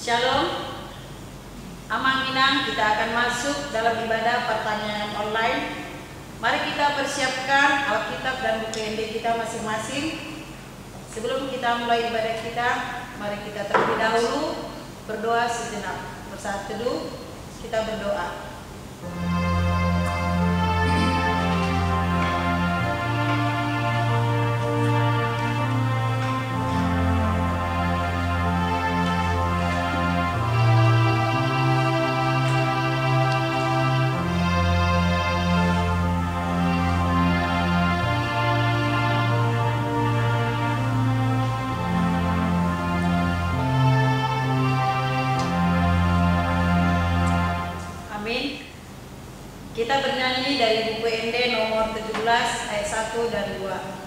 Shalom. Amanginang, kita akan masuk dalam ibadah pertanyaan online. Mari kita persiapkan Alkitab dan buku ND kita masing-masing. Sebelum kita mulai ibadah kita, mari kita terlebih dahulu berdoa sejenak. Bersaat teduh, kita berdoa. Kita bernyanyi dari buku ND nomor 17 ayat 1 dan 2.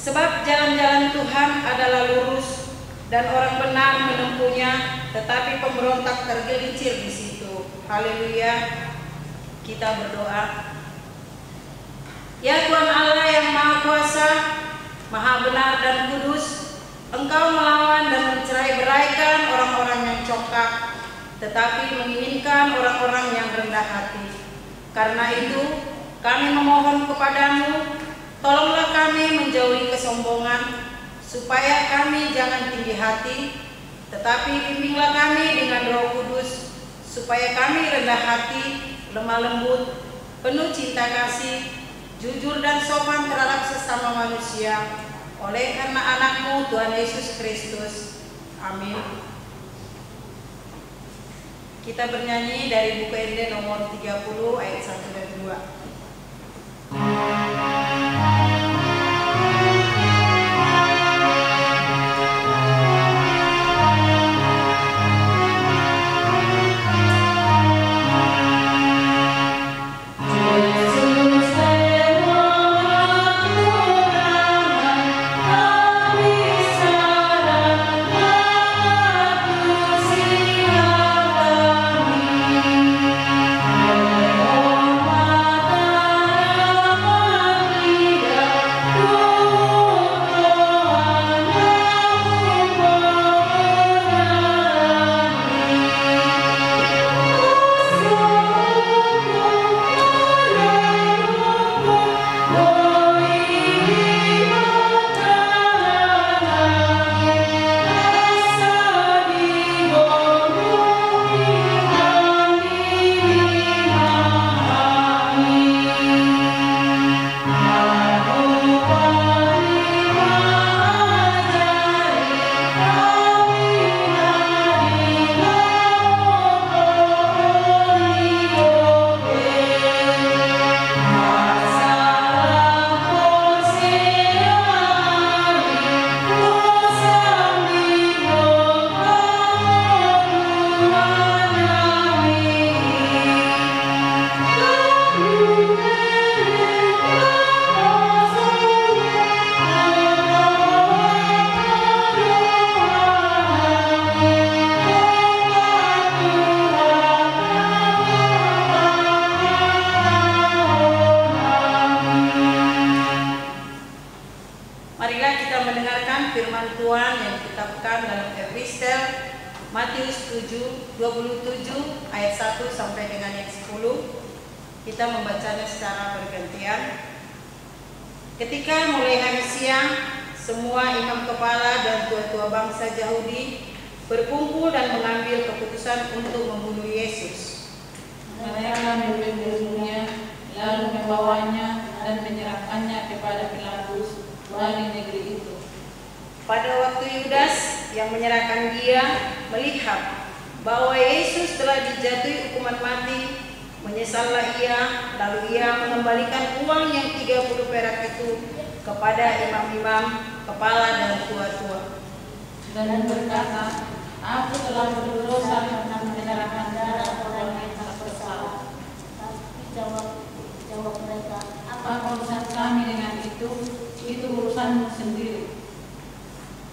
Sebab jalan-jalan Tuhan adalah lurus dan orang benar menempuhnya, tetapi pemberontak tergelincir di situ. Haleluya. Kita berdoa. Ya Tuhan Allah yang Maha Kuasa, Maha benar dan kudus, Engkau melawan dan mencerai-beraikan orang-orang yang congkak, tetapi menginginkan orang-orang yang rendah hati. Karena itu kami memohon kepadamu, tolonglah kami menjauhi kesombongan, supaya kami jangan tinggi hati, tetapi bimbinglah kami dengan Roh Kudus, supaya kami rendah hati, lemah lembut, penuh cinta kasih, jujur dan sopan terhadap sesama manusia, oleh karena anakmu Tuhan Yesus Kristus. Amin. Kita bernyanyi dari buku ND nomor 30 ayat 1 dan 2. Mata Tuhan yang ditetapkan dalam epistel Matius 27 ayat 1 sampai dengan ayat 10. Kita membacanya secara bergantian. Ketika mulai hari siang, semua imam kepala dan tua-tua bangsa Yahudi berkumpul dan mengambil keputusan untuk membunuh Yesus. Mereka membelenggunya, lalu membawanya dan menyerahkannya kepada Pilatus, wali negeri itu. Pada waktu Yudas yang menyerahkan dia melihat bahwa Yesus telah dijatuhi hukuman mati, menyesallah ia, lalu ia mengembalikan uang yang 30 perak itu kepada imam-imam, kepala dan tua-tua. Dan berkata, aku telah berdosa karena menyerahkan darah orang yang tak bersalah. Tapi jawab mereka, Apa urusan kami dengan itu? Itu urusanmu sendiri.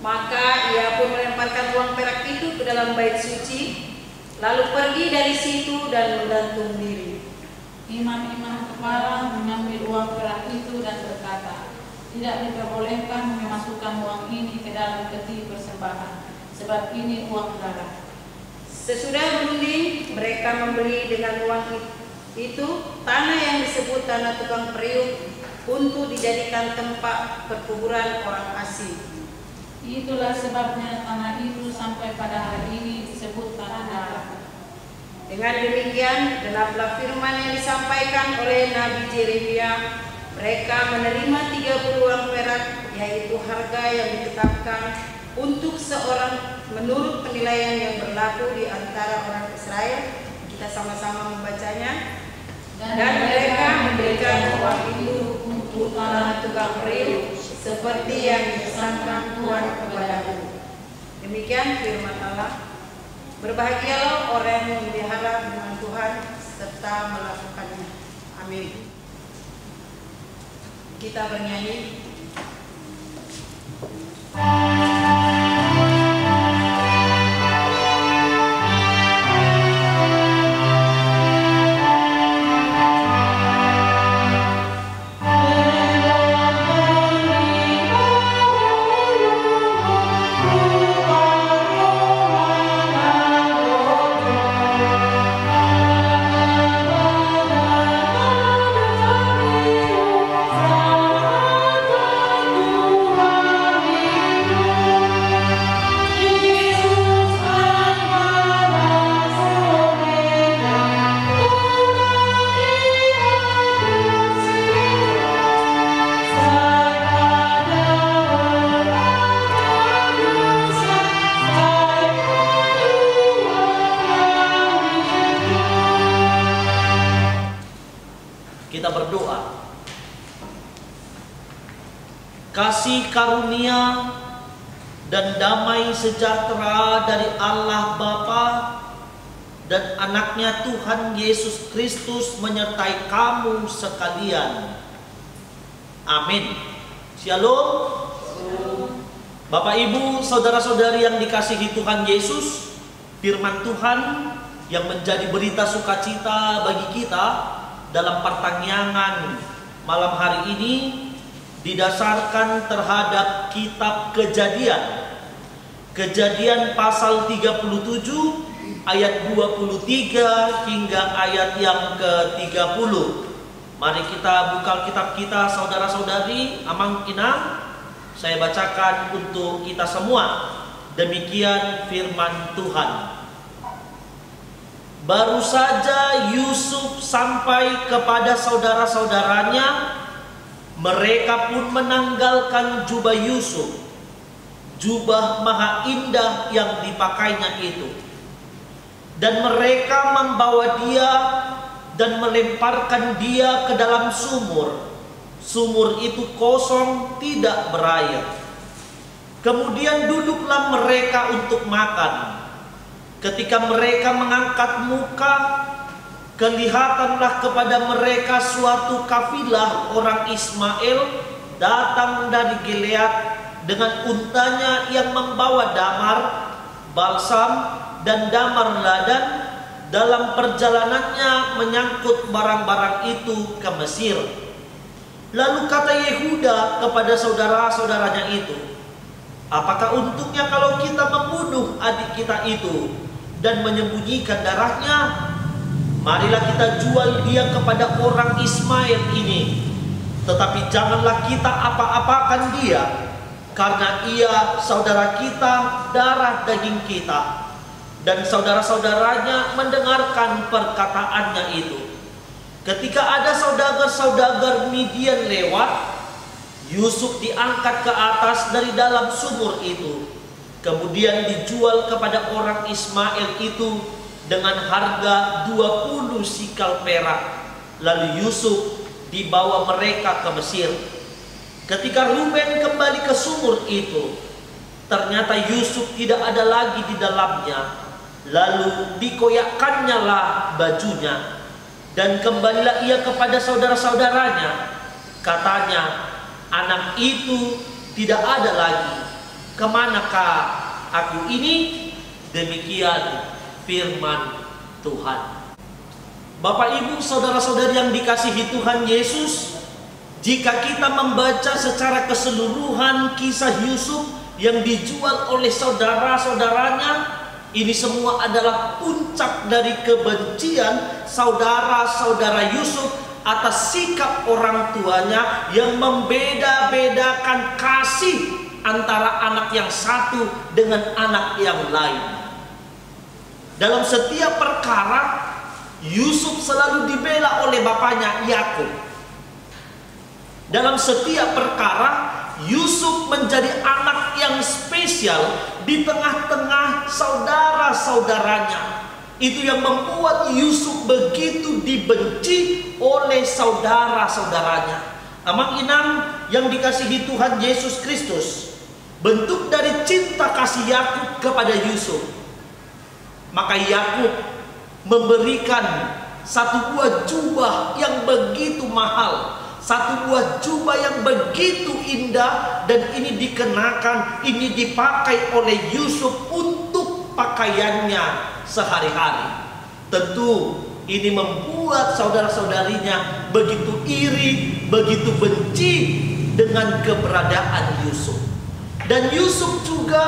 Maka ia pun melemparkan uang perak itu ke dalam bait suci, lalu pergi dari situ dan menggantung diri. Imam-imam kepala mengambil uang perak itu dan berkata, tidak diperbolehkan memasukkan uang ini ke dalam peti persembahan, sebab ini uang darah. Sesudah berunding, mereka membeli dengan uang itu tanah yang disebut tanah tukang periuk untuk dijadikan tempat perkuburan orang asing. Itulah sebabnya tanah itu sampai pada hari ini disebut tanah darah. Dengan demikian, genaplah firman yang disampaikan oleh Nabi Yeremia. Mereka menerima 30 uang perak, yaitu harga yang ditetapkan untuk seorang menurut penilaian yang berlaku di antara orang Israel. Kita sama-sama membacanya. Dan mereka memberikan uang itu untuk tanah tukang periuk, seperti yang dipesankan Tuhan kepadaku. Demikian firman Allah. Berbahagialah orang yang memelihara firman Tuhan serta melakukannya. Amin. Kita bernyanyi. Kita berdoa. Kasih karunia dan damai sejahtera dari Allah Bapa dan anaknya Tuhan Yesus Kristus menyertai kamu sekalian. Amin. Shalom. Bapak Ibu, saudara-saudari yang dikasihi Tuhan Yesus, firman Tuhan yang menjadi berita sukacita bagi kita dalam pertanyaan malam hari ini didasarkan terhadap kitab Kejadian. Kejadian pasal 37 ayat 23 hingga ayat yang ke-30. Mari kita buka kitab kita, saudara-saudari, amang inang. Saya bacakan untuk kita semua. Demikian firman Tuhan. Baru saja Yusuf sampai kepada saudara-saudaranya, mereka pun menanggalkan jubah Yusuf, jubah maha indah yang dipakainya itu. Dan mereka membawa dia dan melemparkan dia ke dalam sumur. Sumur itu kosong, tidak berair. Kemudian duduklah mereka untuk makan. Ketika mereka mengangkat muka, kelihatanlah kepada mereka suatu kafilah orang Ismail datang dari Gilead dengan untanya yang membawa damar, balsam, dan damar ladan dalam perjalanannya menyangkut barang-barang itu ke Mesir. Lalu kata Yehuda kepada saudara-saudaranya itu, Apakah untungnya kalau kita membunuh adik kita itu dan menyembunyikan darahnya? Marilah kita jual dia kepada orang Ismail ini. Tetapi janganlah kita apa-apakan dia, karena ia saudara kita, darah daging kita. Dan saudara-saudaranya mendengarkan perkataannya itu. Ketika ada saudagar-saudagar Midian lewat, Yusuf diangkat ke atas dari dalam sumur itu, kemudian dijual kepada orang Ismail itu dengan harga 20 sikal perak. Lalu Yusuf dibawa mereka ke Mesir. Ketika Ruben kembali ke sumur itu, ternyata Yusuf tidak ada lagi di dalamnya. Lalu dikoyakkannya lah bajunya, dan kembalilah ia kepada saudara-saudaranya. Katanya, anak itu tidak ada lagi. Kemanakah aku ini? Demikian firman Tuhan. Bapak Ibu, saudara-saudari yang dikasihi Tuhan Yesus, jika kita membaca secara keseluruhan kisah Yusuf yang dijual oleh saudara-saudaranya, ini semua adalah puncak dari kebencian saudara-saudara Yusuf atas sikap orang tuanya yang membeda-bedakan kasih antara anak yang satu dengan anak yang lain. Dalam setiap perkara, Yusuf selalu dibela oleh bapaknya Yakub. Dalam setiap perkara, Yusuf menjadi anak yang spesial di tengah-tengah saudara-saudaranya. Itu yang membuat Yusuf begitu dibenci oleh saudara-saudaranya. Amang inang yang dikasihi Tuhan Yesus Kristus, bentuk dari cinta kasih Yakub kepada Yusuf, maka Yakub memberikan satu buah jubah yang begitu mahal, satu buah jubah yang begitu indah, dan ini dikenakan, ini dipakai oleh Yusuf untuk pakaiannya sehari-hari. Tentu ini membuat saudara-saudarinya begitu iri, begitu benci dengan keberadaan Yusuf. Dan Yusuf juga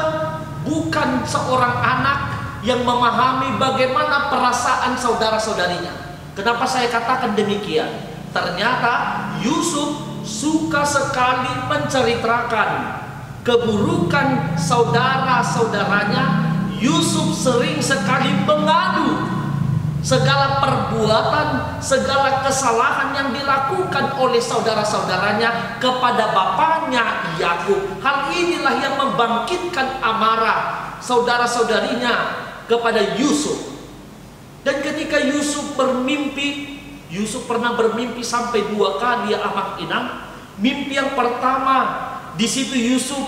bukan seorang anak yang memahami bagaimana perasaan saudara-saudarinya. Kenapa saya katakan demikian? Ternyata Yusuf suka sekali menceritakan keburukan saudara-saudaranya. Yusuf sering sekali mengadu segala perbuatan, segala kesalahan yang dilakukan oleh saudara-saudaranya kepada bapaknya Yakub. Hal inilah yang membangkitkan amarah saudara-saudarinya kepada Yusuf. Dan ketika Yusuf bermimpi, Yusuf pernah bermimpi sampai 2 kali ya amang inang. Mimpi yang pertama, di situ Yusuf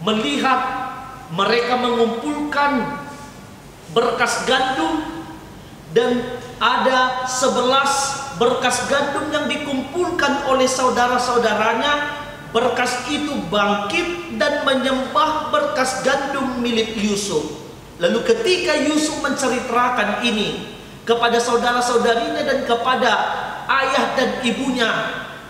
melihat mereka mengumpulkan berkas gandum, dan ada 11 berkas gandum yang dikumpulkan oleh saudara-saudaranya. Berkas itu bangkit dan menyembah berkas gandum milik Yusuf. Lalu ketika Yusuf menceritakan ini kepada saudara-saudarinya dan kepada ayah dan ibunya,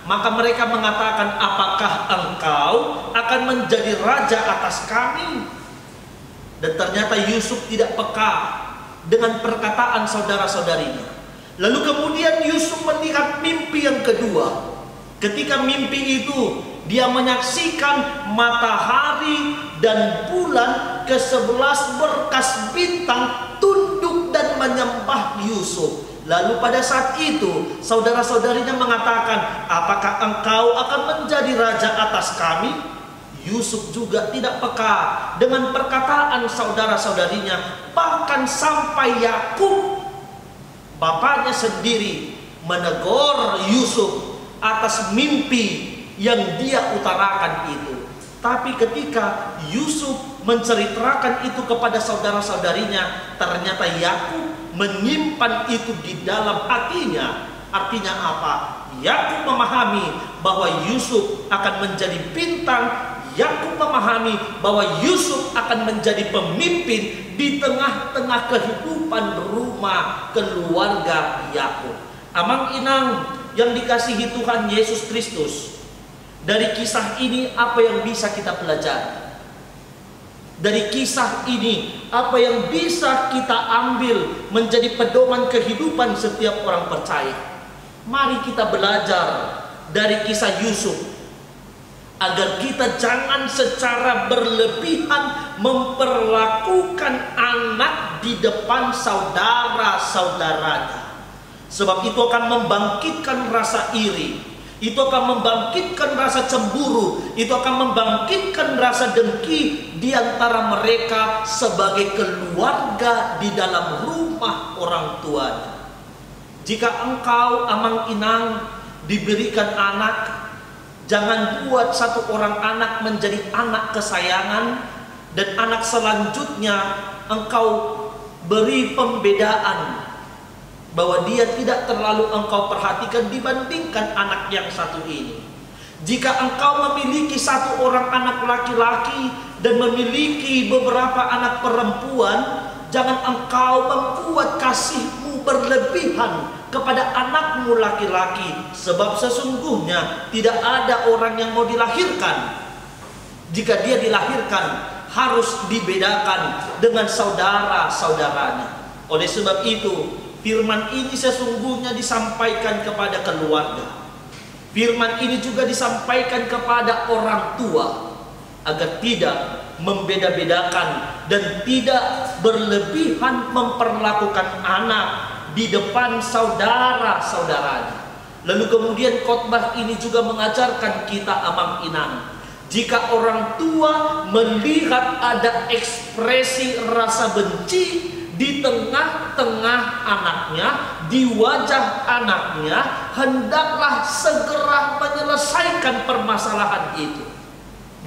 maka mereka mengatakan, apakah engkau akan menjadi raja atas kami? Dan ternyata Yusuf tidak peka dengan perkataan saudara-saudarinya. Lalu kemudian Yusuf melihat mimpi yang kedua. Ketika mimpi itu, dia menyaksikan matahari dan bulan ke-11 berkas bintang tunduk dan menyembah Yusuf. Lalu pada saat itu saudara-saudarinya mengatakan, apakah engkau akan menjadi raja atas kami? Yusuf juga tidak peka dengan perkataan saudara-saudarinya. Bahkan sampai Yakub, bapaknya sendiri, menegur Yusuf atas mimpi yang dia utarakan itu. Tapi ketika Yusuf menceritakan itu kepada saudara-saudarinya, ternyata Yakub menyimpan itu di dalam hatinya. Artinya apa? Yakub memahami bahwa Yusuf akan menjadi bintang. Yakub memahami bahwa Yusuf akan menjadi pemimpin di tengah-tengah kehidupan rumah keluarga Yakub. Amang inang yang dikasihi Tuhan Yesus Kristus, dari kisah ini apa yang bisa kita pelajari? dari kisah ini, apa yang bisa kita ambil menjadi pedoman kehidupan setiap orang percaya? Mari kita belajar dari kisah Yusuf, agar kita jangan secara berlebihan memperlakukan anak di depan saudara-saudaranya. Sebab itu akan membangkitkan rasa iri, itu akan membangkitkan rasa cemburu, itu akan membangkitkan rasa dengki di antara mereka sebagai keluarga di dalam rumah orang tuanya. Jika engkau amang inang diberikan anak, jangan buat satu orang anak menjadi anak kesayangan dan anak selanjutnya engkau beri pembedaan bahwa dia tidak terlalu engkau perhatikan dibandingkan anak yang satu ini. Jika engkau memiliki satu orang anak laki-laki dan memiliki beberapa anak perempuan, jangan engkau membuat kasihmu berlebihan kepada anakmu laki-laki, sebab sesungguhnya tidak ada orang yang mau dilahirkan. Jika dia dilahirkan, harus dibedakan dengan saudara-saudaranya. Oleh sebab itu, firman ini sesungguhnya disampaikan kepada keluarga. Firman ini juga disampaikan kepada orang tua, agar tidak membeda-bedakan dan tidak berlebihan memperlakukan anak di depan saudara-saudaranya. Lalu kemudian khotbah ini juga mengajarkan kita amang inang, jika orang tua melihat ada ekspresi rasa benci di tengah-tengah anaknya, di wajah anaknya, hendaklah segera menyelesaikan permasalahan itu.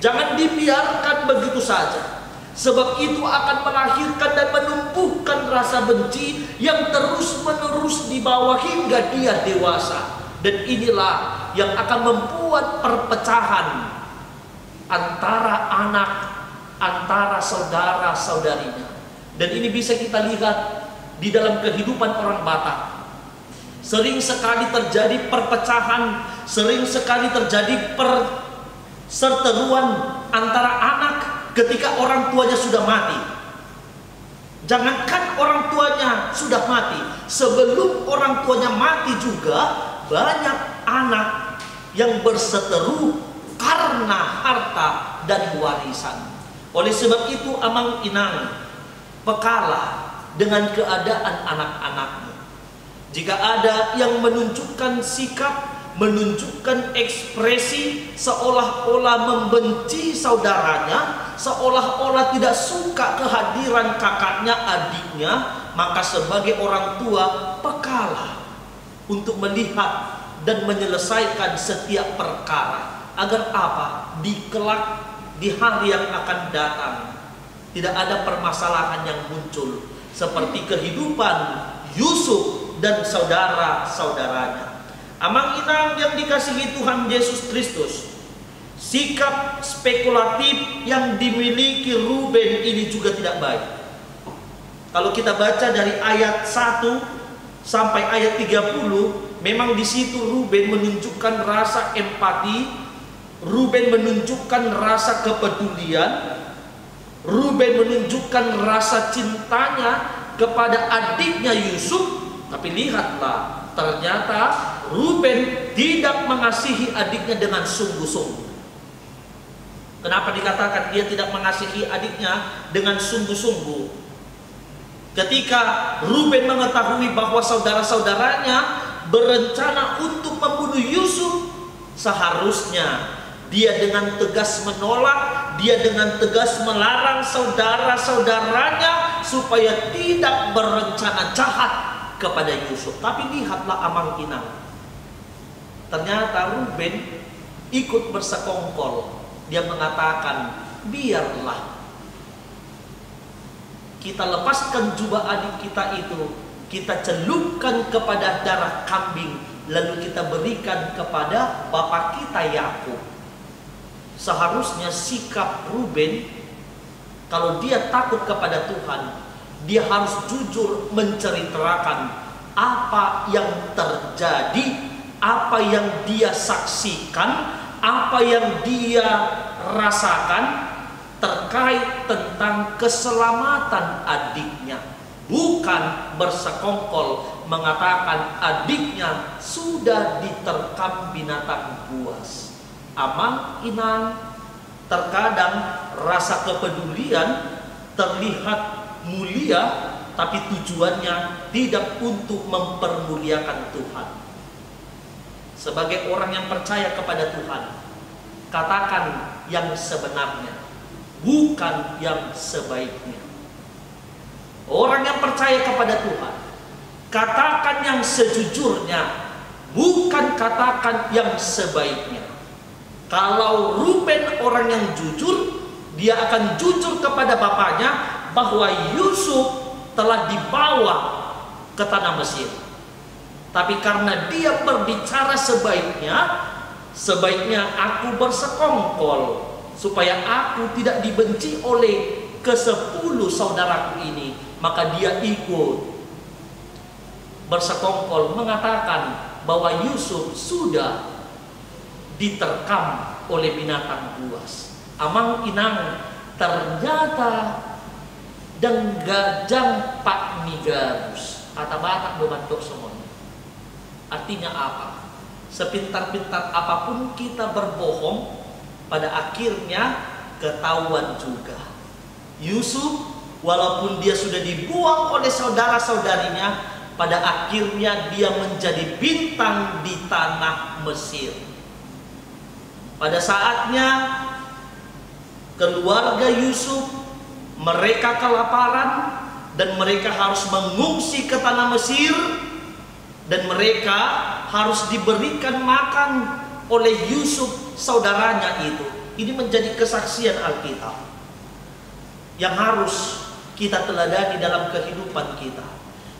Jangan dibiarkan begitu saja, sebab itu akan melahirkan dan menumbuhkan rasa benci yang terus-menerus dibawa hingga dia dewasa. Dan inilah yang akan membuat perpecahan antara anak, antara saudara-saudarinya. Dan ini bisa kita lihat di dalam kehidupan orang Batak. Sering sekali terjadi perpecahan, sering sekali terjadi perseteruan antara anak ketika orang tuanya sudah mati. Jangankan orang tuanya sudah mati, sebelum orang tuanya mati juga banyak anak yang berseteru karena harta dan warisan. Oleh sebab itu amang inang, pekalah dengan keadaan anak-anakmu. Jika ada yang menunjukkan sikap, menunjukkan ekspresi seolah-olah membenci saudaranya, seolah-olah tidak suka kehadiran kakaknya, adiknya, maka sebagai orang tua pekalah untuk melihat dan menyelesaikan setiap perkara. Agar apa? Di kelak, di hari yang akan datang, tidak ada permasalahan yang muncul seperti kehidupan Yusuf dan saudara-saudaranya. Amang inang yang dikasihi Tuhan Yesus Kristus, sikap spekulatif yang dimiliki Ruben ini juga tidak baik. Kalau kita baca dari ayat 1 sampai ayat 30, memang di situ Ruben menunjukkan rasa empati, Ruben menunjukkan rasa kepedulian, Ruben menunjukkan rasa cintanya kepada adiknya Yusuf. Tapi lihatlah, ternyata Ruben tidak mengasihi adiknya dengan sungguh-sungguh. Kenapa dikatakan dia tidak mengasihi adiknya dengan sungguh-sungguh? Ketika Ruben mengetahui bahwa saudara-saudaranya berencana untuk membunuh Yusuf, seharusnya dia dengan tegas menolak, dia dengan tegas melarang saudara-saudaranya supaya tidak berencana jahat kepada Yusuf. Tapi lihatlah amang inang, ternyata Ruben ikut bersekongkol. Dia mengatakan, biarlah kita lepaskan jubah adik kita itu, kita celupkan kepada darah kambing, lalu kita berikan kepada bapak kita Yakub. Seharusnya sikap Ruben, kalau dia takut kepada Tuhan, dia harus jujur menceritakan apa yang terjadi, apa yang dia saksikan, apa yang dia rasakan, terkait tentang keselamatan adiknya, bukan bersekongkol mengatakan adiknya sudah diterkam binatang buas. Amang inang, terkadang rasa kepedulian terlihat mulia, tapi tujuannya tidak untuk mempermuliakan Tuhan. Sebagai orang yang percaya kepada Tuhan, katakan yang sebenarnya, bukan yang sebaiknya. Orang yang percaya kepada Tuhan, katakan yang sejujurnya, bukan katakan yang sebaiknya. Kalau Ruben orang yang jujur, dia akan jujur kepada bapaknya bahwa Yusuf telah dibawa ke tanah Mesir. Tapi karena dia berbicara sebaiknya aku bersekongkol supaya aku tidak dibenci oleh ke-10 saudaraku ini, maka dia ikut bersekongkol mengatakan bahwa Yusuf sudah diterkam oleh binatang buas. Amang inang, ternyata denggajang pak nigarus kata Batak bebantuk semuanya. Artinya apa? Sepintar-pintar apapun kita berbohong, pada akhirnya ketahuan juga. Yusuf walaupun dia sudah dibuang oleh saudara-saudarinya, pada akhirnya dia menjadi bintang di tanah Mesir. Pada saatnya keluarga Yusuf, mereka kelaparan dan mereka harus mengungsi ke tanah Mesir, dan mereka harus diberikan makan oleh Yusuf saudaranya itu. Ini menjadi kesaksian Alkitab yang harus kita teladani dalam kehidupan kita.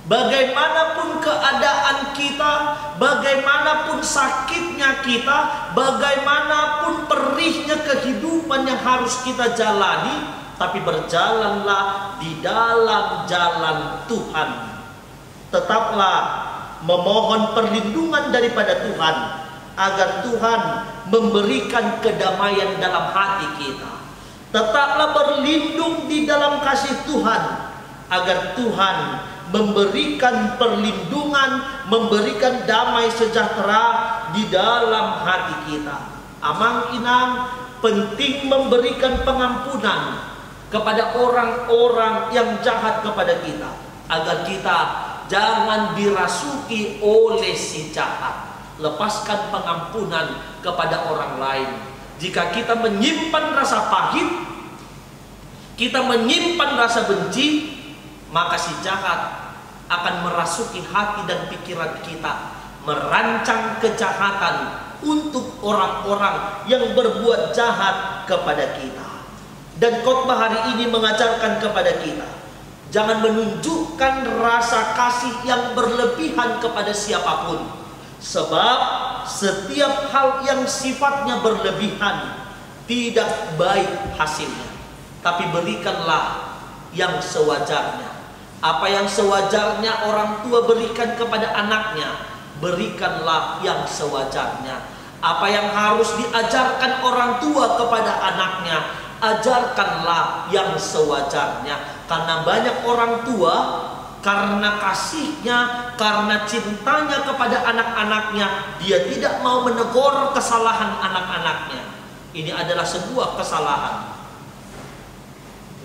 Bagaimanapun keadaan kita, bagaimanapun sakitnya kita, bagaimanapun perihnya kehidupan yang harus kita jalani, tapi berjalanlah di dalam jalan Tuhan. Tetaplah memohon perlindungan daripada Tuhan, agar Tuhan memberikan kedamaian dalam hati kita. Tetaplah berlindung di dalam kasih Tuhan, agar Tuhan memberikan perlindungan, memberikan damai sejahtera di dalam hati kita. Amang inang, penting memberikan pengampunan kepada orang-orang yang jahat kepada kita, agar kita jangan dirasuki oleh si jahat. Lepaskan pengampunan kepada orang lain. Jika kita menyimpan rasa pahit, kita menyimpan rasa benci, maka si jahat akan merasuki hati dan pikiran kita, merancang kejahatan untuk orang-orang yang berbuat jahat kepada kita. Dan khotbah hari ini mengajarkan kepada kita, jangan menunjukkan rasa kasih yang berlebihan kepada siapapun, sebab setiap hal yang sifatnya berlebihan tidak baik hasilnya. Tapi berikanlah yang sewajarnya. Apa yang sewajarnya orang tua berikan kepada anaknya, berikanlah yang sewajarnya. Apa yang harus diajarkan orang tua kepada anaknya, ajarkanlah yang sewajarnya. Karena banyak orang tua, karena kasihnya, karena cintanya kepada anak-anaknya, dia tidak mau menegur kesalahan anak-anaknya. Ini adalah sebuah kesalahan.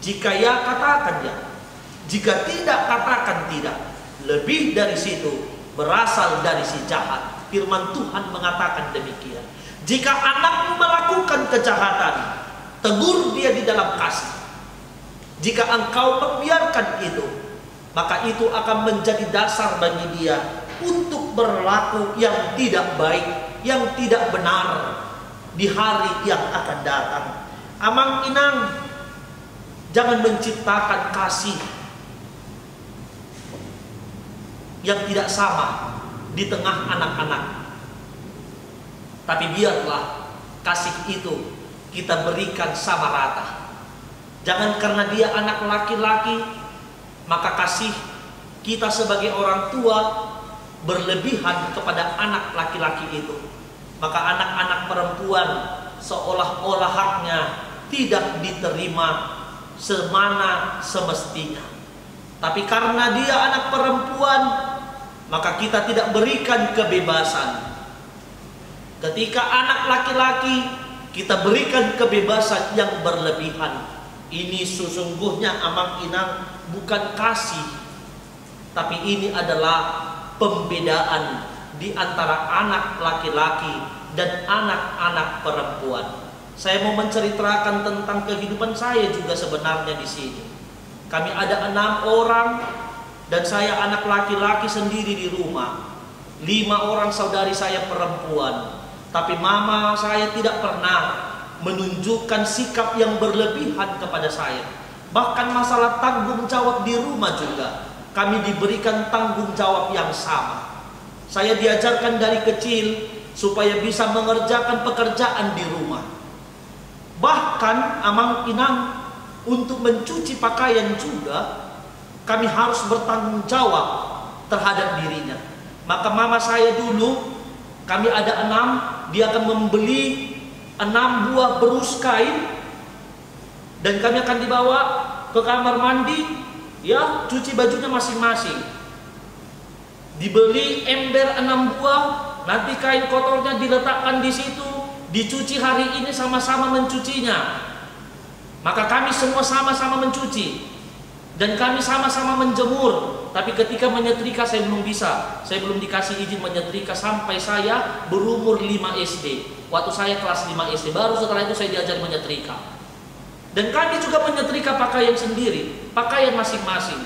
Jika ya, katakan ya. Jika tidak, katakan tidak. Lebih dari situ berasal dari si jahat. Firman Tuhan mengatakan demikian. Jika anakmu melakukan kejahatan, tegur dia di dalam kasih. Jika engkau membiarkan itu, maka itu akan menjadi dasar bagi dia untuk berlaku yang tidak baik, yang tidak benar di hari yang akan datang. Amang inang, jangan menciptakan kasih yang tidak sama di tengah anak-anak. Tapi biarlah kasih itu kita berikan sama rata. Jangan karena dia anak laki-laki, maka kasih kita sebagai orang tua berlebihan kepada anak laki-laki itu. Maka anak-anak perempuan seolah-olah haknya tidak diterima semana semestinya. Tapi karena dia anak perempuan, maka kita tidak berikan kebebasan. Ketika anak laki-laki, kita berikan kebebasan yang berlebihan. Ini sesungguhnya Amang Inang bukan kasih, tapi ini adalah pembedaan di antara anak laki-laki dan anak-anak perempuan. Saya mau menceritakan tentang kehidupan saya juga sebenarnya di sini. Kami ada 6 orang dan saya anak laki-laki sendiri di rumah. 5 orang saudari saya perempuan. Tapi mama saya tidak pernah menunjukkan sikap yang berlebihan kepada saya. Bahkan masalah tanggung jawab di rumah juga, kami diberikan tanggung jawab yang sama. Saya diajarkan dari kecil supaya bisa mengerjakan pekerjaan di rumah. Bahkan Amang Inang, untuk mencuci pakaian juga kami harus bertanggung jawab terhadap dirinya. Maka mama saya dulu, kami ada 6, dia akan membeli 6 buah berus kain dan kami akan dibawa ke kamar mandi, ya, cuci bajunya masing-masing. Dibeli ember 6 buah, nanti kain kotornya diletakkan di situ, dicuci hari ini sama-sama mencucinya. Maka kami semua sama-sama mencuci dan kami sama-sama menjemur. Tapi ketika menyetrika saya belum bisa. Saya belum dikasih izin menyetrika sampai saya berumur 5 SD. Waktu saya kelas 5 SD, baru setelah itu saya diajar menyetrika. Dan kami juga menyetrika pakaian sendiri, pakaian masing-masing.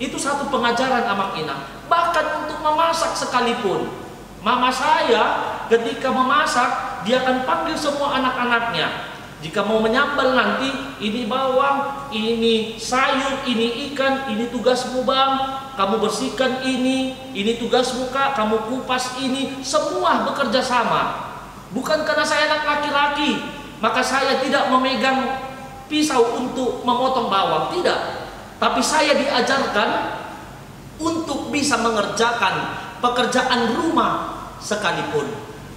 Itu satu pengajaran Amang Inang. Bahkan untuk memasak sekalipun, mama saya ketika memasak, dia akan panggil semua anak-anaknya. Jika mau menyambal nanti, ini bawang, ini sayur, ini ikan, ini tugasmu bang, kamu bersihkan ini tugasmu kak, kamu kupas ini, semua bekerja sama. Bukan karena saya anak laki-laki, maka saya tidak memegang pisau untuk memotong bawang, tidak. Tapi saya diajarkan untuk bisa mengerjakan pekerjaan rumah sekalipun.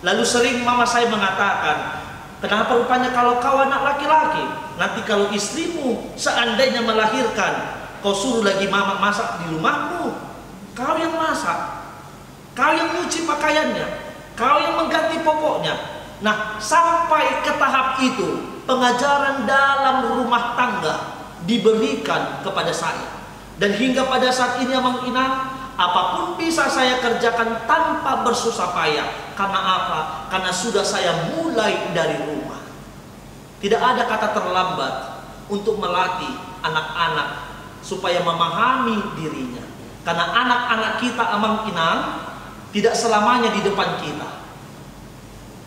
Lalu sering mama saya mengatakan, kenapa rupanya kalau kau anak laki-laki, nanti kalau istrimu seandainya melahirkan, kau suruh lagi mama masak di rumahmu, kau yang masak, kau yang nyuci pakaiannya, kau yang mengganti popoknya. Nah, sampai ke tahap itu, pengajaran dalam rumah tangga diberikan kepada saya. Dan hingga pada saat ini Amang Inang, apapun bisa saya kerjakan tanpa bersusah payah. Karena apa? Karena sudah saya mulai dari rumah. Tidak ada kata terlambat untuk melatih anak-anak supaya memahami dirinya. Karena anak-anak kita Amang Inang tidak selamanya di depan kita.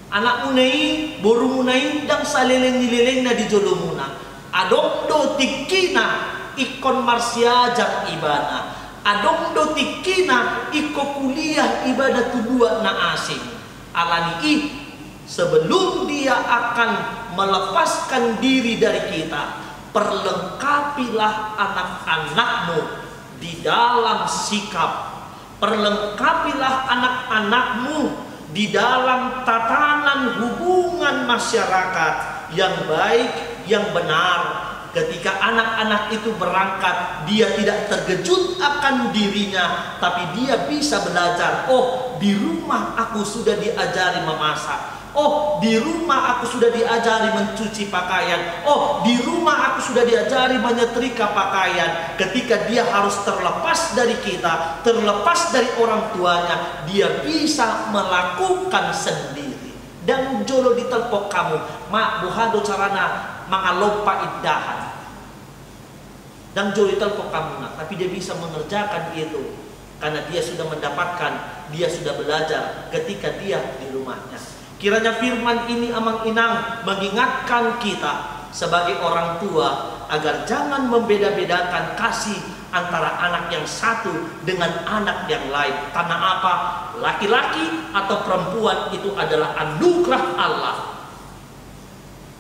Anak unai, boru unai, dan saleleng-lelengna di jolomuna. Adong do tikina ikon marsiajar ibana. Adong do tikina iko kuliah ibadah tudua na asing. Alani sebelum dia akan melepaskan diri dari kita, perlengkapilah anak-anakmu di dalam sikap, perlengkapilah anak-anakmu di dalam tatanan hubungan masyarakat yang baik, yang benar. Ketika anak-anak itu berangkat, dia tidak terkejut akan dirinya, tapi dia bisa belajar. Oh, di rumah aku sudah diajari memasak. Oh, di rumah aku sudah diajari mencuci pakaian. Oh, di rumah aku sudah diajari menyetrika pakaian. Ketika dia harus terlepas dari kita, terlepas dari orang tuanya, dia bisa melakukan sendiri. Dan jolo di telpok kamu, mak buhado carana mangalopa iddahan. Dan jolo di telpok kamu nak, tapi dia bisa mengerjakan itu karena dia sudah mendapatkan, dia sudah belajar ketika dia di rumahnya. Kiranya firman ini Amang Inang mengingatkan kita sebagai orang tua agar jangan membeda-bedakan kasih antara anak yang satu dengan anak yang lain. Karena apa? Laki-laki atau perempuan itu adalah anugerah Allah.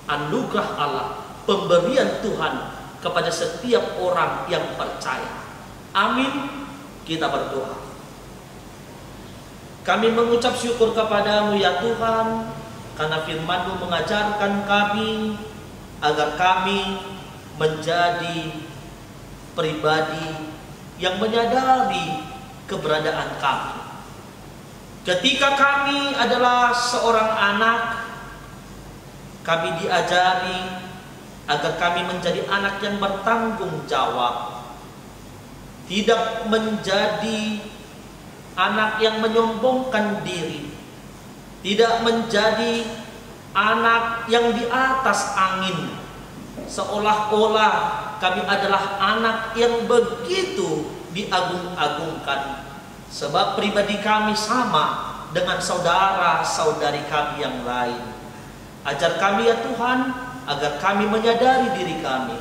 Anugerah Allah, pemberian Tuhan kepada setiap orang yang percaya. Amin. Kita berdoa. Kami mengucap syukur kepadamu ya Tuhan, karena firman-Mu mengajarkan kami agar kami menjadi pribadi yang menyadari keberadaan kami. Ketika kami adalah seorang anak, kami diajari agar kami menjadi anak yang bertanggung jawab, tidak menjadi anak yang menyombongkan diri, tidak menjadi anak yang di atas angin, seolah-olah kami adalah anak yang begitu diagung-agungkan, sebab pribadi kami sama dengan saudara-saudari kami yang lain. Ajar kami ya Tuhan, agar kami menyadari diri kami,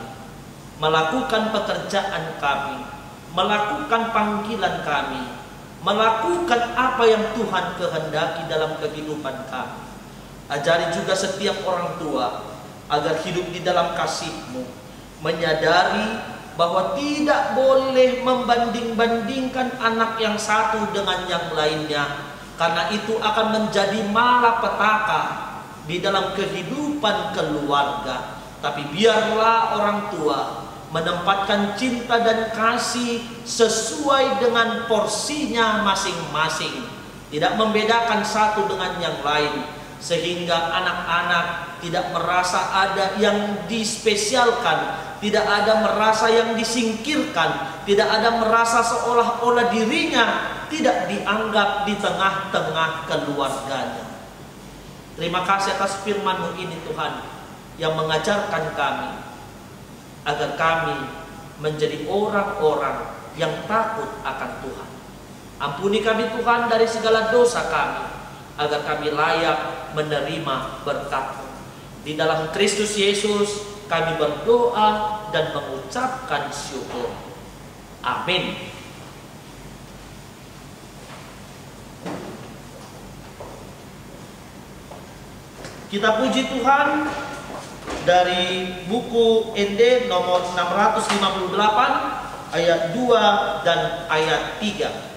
melakukan pekerjaan kami, melakukan panggilan kami, melakukan apa yang Tuhan kehendaki dalam kehidupan kami. Ajari juga setiap orang tua agar hidup di dalam kasih-Mu, menyadari bahwa tidak boleh membanding-bandingkan anak yang satu dengan yang lainnya, karena itu akan menjadi malapetaka di dalam kehidupan keluarga. Tapi biarlah orang tua menempatkan cinta dan kasih sesuai dengan porsinya masing-masing, tidak membedakan satu dengan yang lain, sehingga anak-anak tidak merasa ada yang dispesialkan, tidak ada merasa yang disingkirkan, tidak ada merasa seolah-olah dirinya tidak dianggap di tengah-tengah keluarganya. Terima kasih atas firman-Mu ini Tuhan, yang mengajarkan kami agar kami menjadi orang-orang yang takut akan Tuhan. Ampuni kami Tuhan dari segala dosa kami, agar kami layak menerima berkat-Mu. Di dalam Kristus Yesus kami berdoa dan mengucapkan syukur. Amin. Kita puji Tuhan dari buku ND nomor 658 ayat 2 dan ayat 3.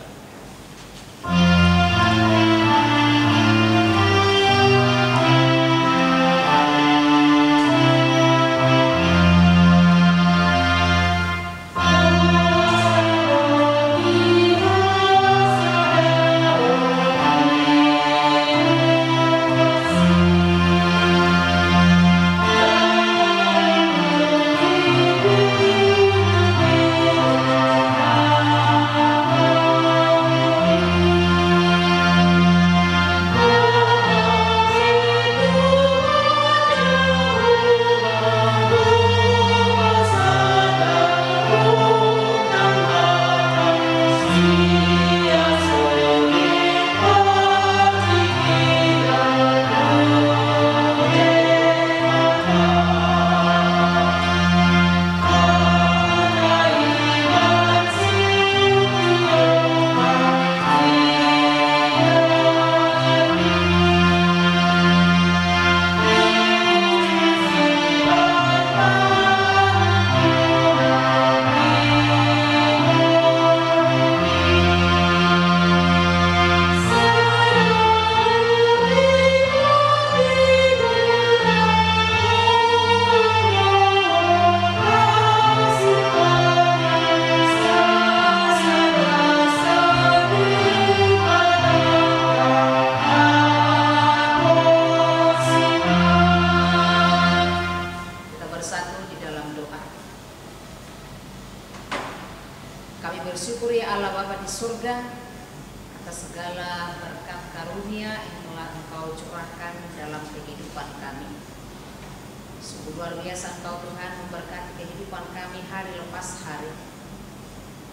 Luar biasa Engkau Tuhan memberkati kehidupan kami hari lepas hari.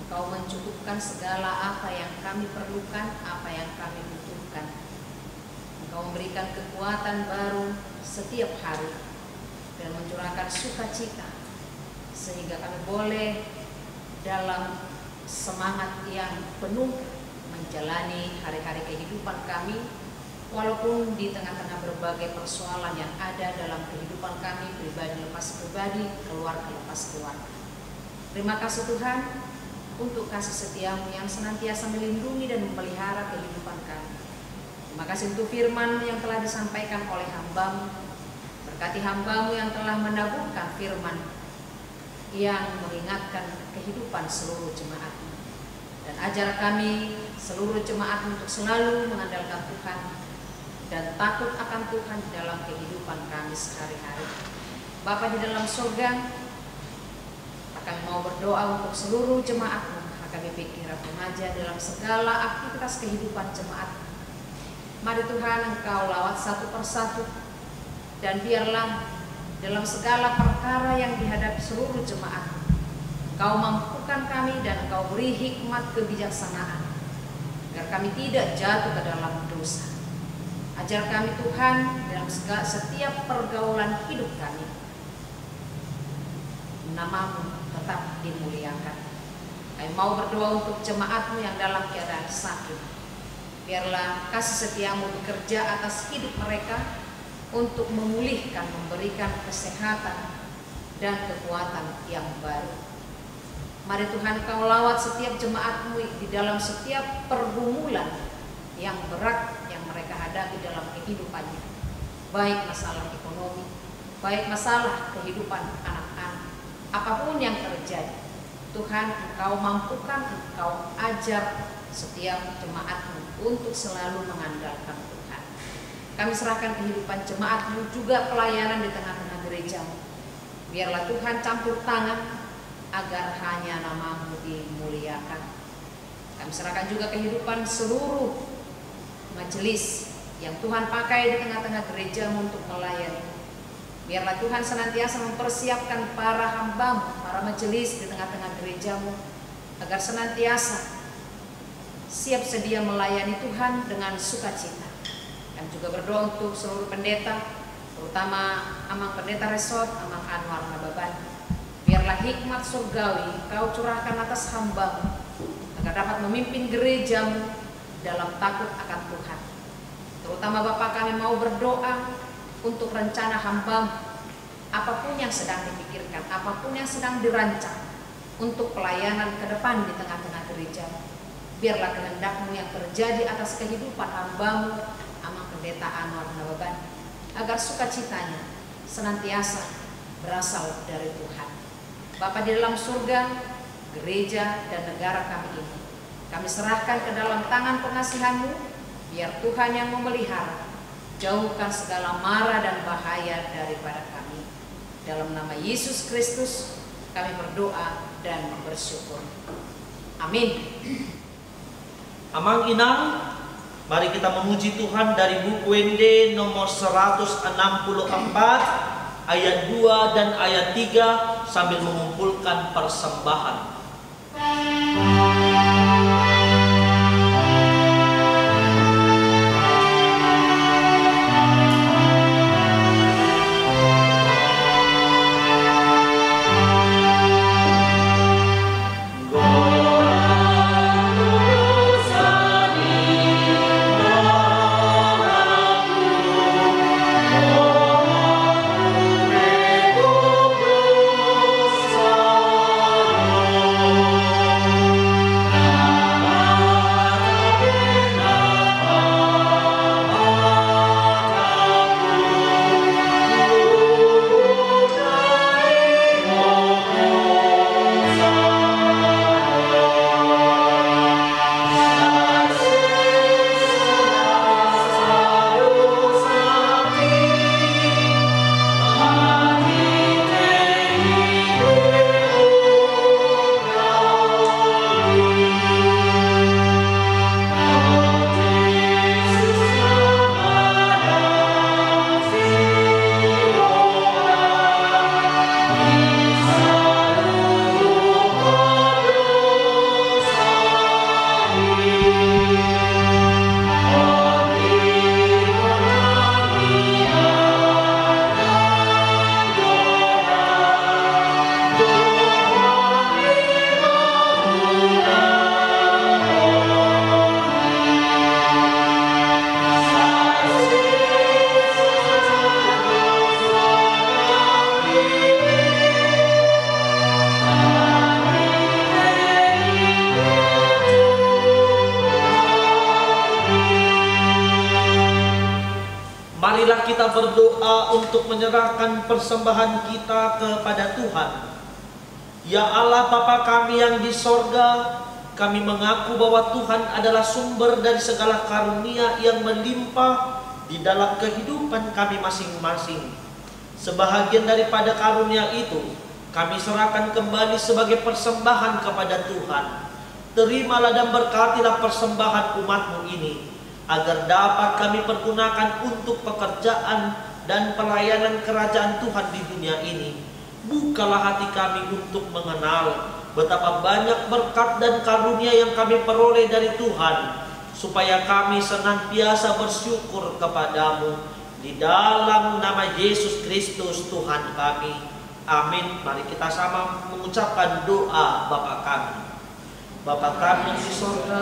Engkau mencukupkan segala apa yang kami perlukan, apa yang kami butuhkan. Engkau memberikan kekuatan baru setiap hari dan mencurahkan sukacita, sehingga kami boleh dalam semangat yang penuh menjalani hari-hari kehidupan kami, walaupun di tengah-tengah berbagai persoalan yang ada dalam kehidupan kami, pribadi lepas pribadi, keluarga lepas keluarga. Terima kasih Tuhan untuk kasih setia-Mu yang senantiasa melindungi dan memelihara kehidupan kami. Terima kasih untuk firman yang telah disampaikan oleh hamba-Mu. Berkati hamba-Mu yang telah menaburkan firman yang mengingatkan kehidupan seluruh jemaat-Mu. Dan ajar kami seluruh jemaat untuk selalu mengandalkan Tuhan dan takut akan Tuhan dalam kehidupan kami sehari-hari. Bapa di dalam surga, kami mau berdoa untuk seluruh jemaat-Mu, HKBP Kira Remaja dalam segala aktivitas kehidupan jemaat. Mari Tuhan, Engkau lawat satu persatu, dan biarlah dalam segala perkara yang dihadapi seluruh jemaat, Engkau mampukan kami dan Engkau beri hikmat kebijaksanaan, agar kami tidak jatuh ke dalam dosa. Ajar kami Tuhan dalam setiap pergaulan hidup kami, nama-Mu tetap dimuliakan. Kami mau berdoa untuk jemaat-Mu yang dalam keadaan sakit. Biarlah kasih setia-Mu bekerja atas hidup mereka untuk memulihkan, memberikan kesehatan dan kekuatan yang baru. Mari Tuhan, Kau lawat setiap jemaat-Mu di dalam setiap pergumulan yang berat yang mereka hadapi dalam kehidupannya. Baik masalah ekonomi, baik masalah kehidupan anak-anak, apapun yang terjadi, Tuhan, Engkau mampukan, Engkau ajar setiap jemaat-Mu untuk selalu mengandalkan Tuhan. Kami serahkan kehidupan jemaat-Mu juga pelayanan di tengah-tengah gereja-Mu. Biarlah Tuhan campur tangan agar hanya nama-Mu dimuliakan. Kami serahkan juga kehidupan seluruh majelis yang Tuhan pakai di tengah-tengah gereja-Mu untuk melayani. Biarlah Tuhan senantiasa mempersiapkan para hamba-Mu, para majelis di tengah-tengah gereja-Mu, agar senantiasa siap sedia melayani Tuhan dengan sukacita. Kami juga berdoa untuk seluruh pendeta, terutama Amang Pendeta Resort, Amang Anwar Nababan. Biarlah hikmat surgawi Kau curahkan atas hamba-Mu, agar dapat memimpin gereja-Mu dalam takut akan Tuhan. Terutama Bapa, kami mau berdoa untuk rencana hamba-Mu, apapun yang sedang dipikirkan, apapun yang sedang dirancang untuk pelayanan ke depan di tengah-tengah gereja-Mu. Biarlah kehendak-Mu yang terjadi atas kehidupan hamba-Mu, Amang Pendeta Anwar Nababan, agar sukacitanya senantiasa berasal dari Tuhan. Bapa di dalam surga, gereja dan negara kami ini, kami serahkan ke dalam tangan pengasihan-Mu. Biar Tuhan yang memelihara, jauhkan segala mara dan bahaya daripada kami. Dalam nama Yesus Kristus kami berdoa dan bersyukur. Amin. Amang Inang, mari kita memuji Tuhan dari buku Wende nomor 164 ayat 2 dan ayat 3 sambil mengumpulkan persembahan. kita berdoa untuk menyerahkan persembahan kita kepada Tuhan. Ya Allah Bapa kami yang di sorga, kami mengaku bahwa Tuhan adalah sumber dari segala karunia yang melimpah di dalam kehidupan kami masing-masing. Sebahagian daripada karunia itu kami serahkan kembali sebagai persembahan kepada Tuhan. Terimalah dan berkatilah persembahan umat-Mu ini, agar dapat kami pergunakan untuk pekerjaan dan pelayanan kerajaan Tuhan di dunia ini. Bukalah hati kami untuk mengenal betapa banyak berkat dan karunia yang kami peroleh dari Tuhan, supaya kami senantiasa bersyukur kepadamu. Di dalam nama Yesus Kristus Tuhan kami. Amin. Mari kita sama mengucapkan doa Bapa kami. Bapa kami yang di surga,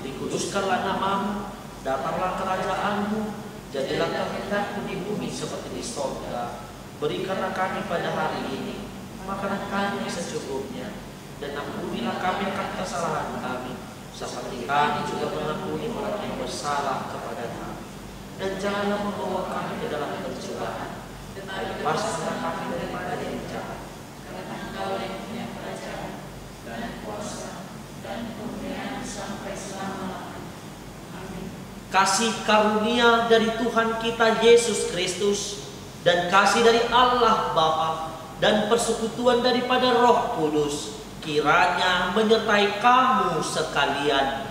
dikuduskanlah nama-Mu, datanglah kerajaan-Mu, jadilah kehendak-Mu di bumi seperti di surga. Berikanlah kami pada hari ini makanan kami secukupnya, dan ampunilah kami akan kesalahan kami, seperti kami juga mengampuni orang yang bersalah kepada kami. Dan janganlah membawa kami ke dalam pencobaan, tetapi lepaskanlah kami daripada yang jahat. Karena Engkau yang punya kerajaan dan kuasa dan kemuliaan sampai selama-lamanya. Amin. Kasih karunia dari Tuhan kita Yesus Kristus, dan kasih dari Allah Bapa, dan persekutuan daripada Roh Kudus kiranya menyertai kamu sekalian.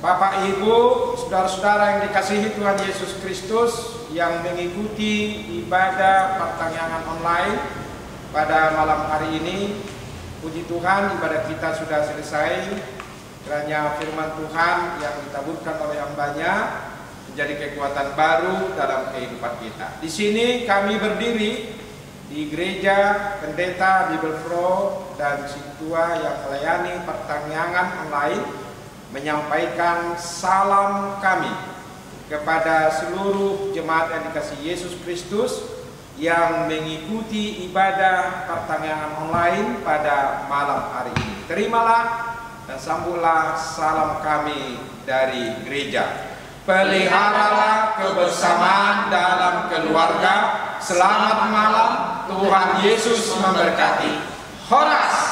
Bapak Ibu, saudara-saudara yang dikasihi Tuhan Yesus Kristus, yang mengikuti ibadah pertanyaan online pada malam hari ini, puji Tuhan, ibadah kita sudah selesai. Kiranya firman Tuhan yang ditaburkan oleh hamba-Nya menjadi kekuatan baru dalam kehidupan kita. Di sini kami berdiri di gereja Pendeta Bible Flow dan Sintua yang melayani pertanyaan online, menyampaikan salam kami kepada seluruh jemaat yang dikasihi Yesus Kristus yang mengikuti ibadah pertanyaan online pada malam hari ini. Terimalah dan sambutlah salam kami dari gereja. Peliharalah kebersamaan dalam keluarga. Selamat malam, Tuhan Yesus memberkati. Horas.